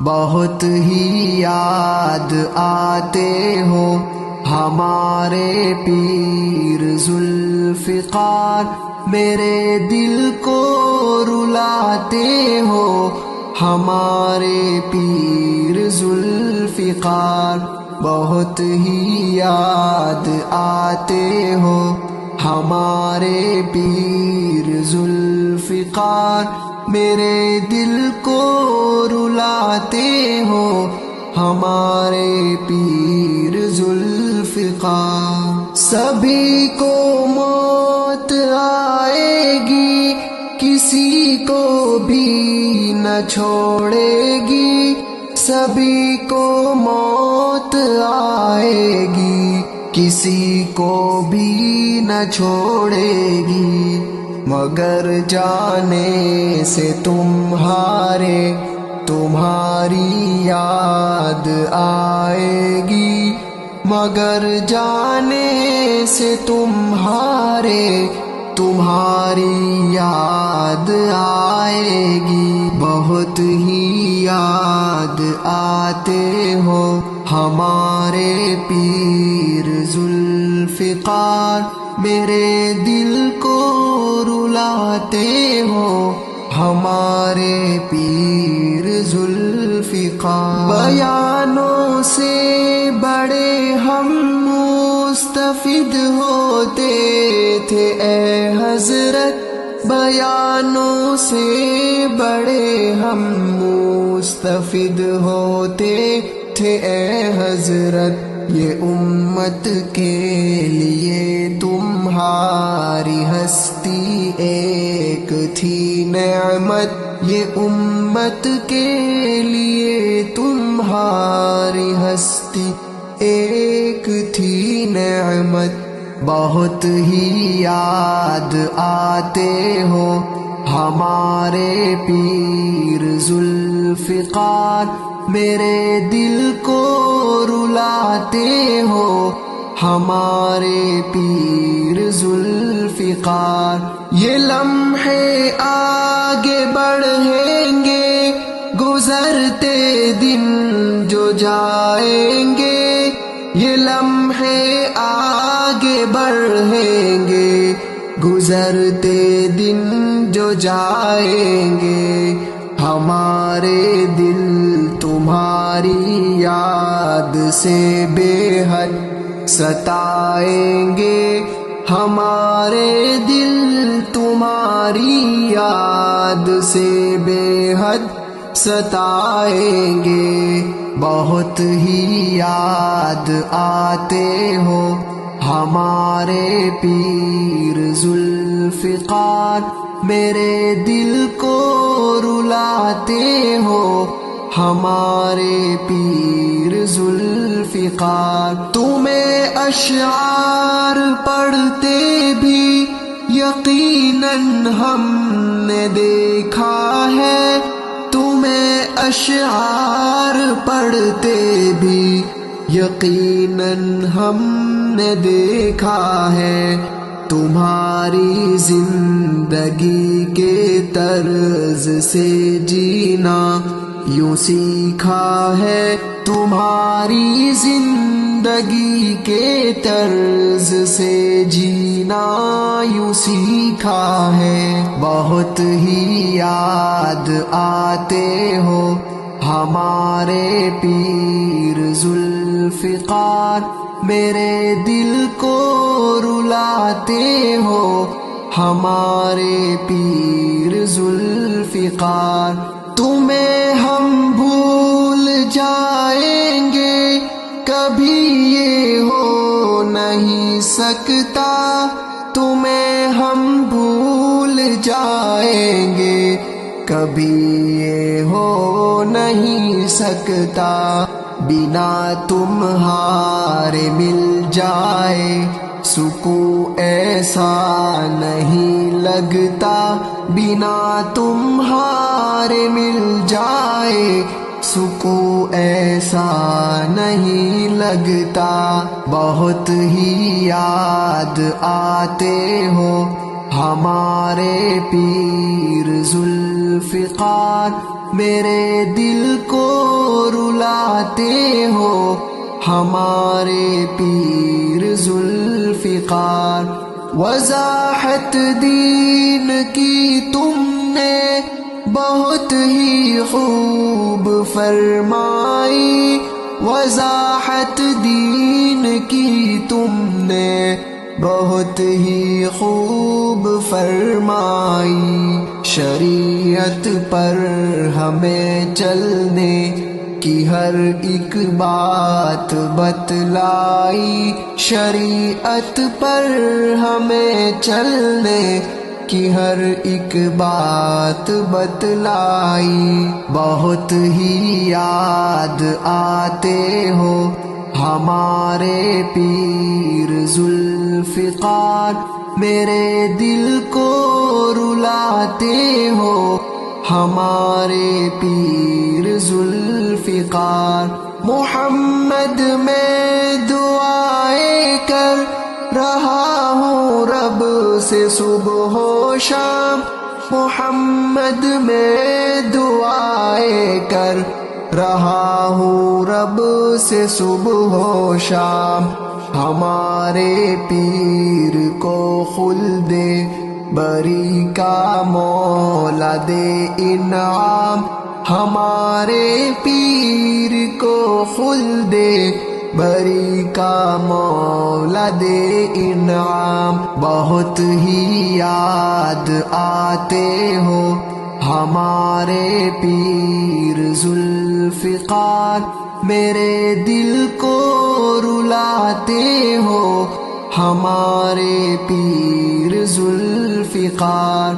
بہت ہی یاد آتے ہو ہمارے پیر ذوالفقار، میرے دل کو رلاتے ہو ہمارے پیر ذوالفقار، بہت ہی یاد آتے ہو ہمارے پیر ذوالفقار، میرے دل کو رلاتے ہو ہمارے پیر ذوالفقار۔ سبھی کو موت آئے گی، کسی کو بھی نہ چھوڑے گی، سبھی کو موت آئے گی، کسی کو بھی نہ چھوڑے گی، مگر جانے سے تمہاری یاد آئے گی، مگر جانے سے تمہاری یاد آئے گی، بہت ہی یاد آتے ہو ہمارے پیر ذوالفقار، میرے دل کو رلاتے ہو ہمارے پیر ذوالفقار۔ بیانوں سے بڑے ہم مستفید ہوتے تھے اے حضرت، بیانوں سے بڑے ہم مستفید ہوتے تھے اے حضرت، یہ امت کے لیے تمہاری ہستی ایک تھی نعمت، یہ امت کے لیے تمہاری ہستی ایک تھی نعمت، بہت ہی یاد آتے ہو ہمارے پیر ذوالفقار، میرے دل کو رلاتے ہو ہمارے پیر ذوالفقار، یہ لمحے آگے بڑھیں گے، گزرتے دن جو جائیں گے، یہ لمحے آگے بڑھیں گے، گزرتے دن جو جائیں گے، ہمارے دل تمہاری یاد سے بے حد ستائیں گے، ہمارے دل تمہاری یاد سے بے حد ستائیں گے، بہت ہی یاد آتے ہو ہمارے پیر ذوالفقار، میرے دل کو رلاتے ہو ہمارے پیر ذوالفقار، تمہیں اشعار پڑھتے بھی یقیناً ہم نے دیکھا ہے، تمہیں اشعار پڑھتے بھی یقیناً ہم نے دیکھا ہے، تمہاری زندگی کے طرز سے جینا یوں سیکھا ہے، تمہاری زندگی کے طرز سے جینا یوں سیکھا ہے، بہت ہی یاد آتے ہو ہمارے پیر ذوالفقار، میرے دل کو رلاتے ہو ہمارے پیر ذوالفقار، تمہیں ہم بھول جائیں گے کبھی یہ ہو نہیں سکتا، تمہیں ہم بھول جائیں گے کبھی یہ ہو نہیں سکتا، بنا تمہارے مل جائے سکون ایسا نہیں لگتا، بنا تمہارے مل جائے سکون ایسا نہیں لگتا، بہت ہی یاد آتے ہو ہمارے پیر ذوالفقار، میرے دل کو رلاتے ہو ہمارے پیر ذوالفقار. وضاحت دین کی تم نے بہت ہی خوب فرمائی. وضاحت دین کی تم نے بہت ہی خوب فرمائی. شریعت پر ہمیں چلنے کی ہر ایک بات بتلائی. شریعت پر ہمیں چلنے کی ہر ایک بات بتلائی. بہت ہی یاد آتے ہو ہمارے پیر ذوالفقار. میرے دل کو رلاتے ہو ہمارے پیر ذوالفقار. محمد میں دعائیں کر رہا ہوں رب سے صبح و شام. محمد میں دعائیں کر رہا ہوں رب سے صبح و شام. ہمارے پیر کو خلد بری کا مولا دے انعام. ہمارے پیر کو خلد بری کا مولا دے انعام. بہت ہی یاد آتے ہو ہمارے پیر ذوالفقار. میرے دل کو رلاتے ہو ہمارے پیر ذوالفقار.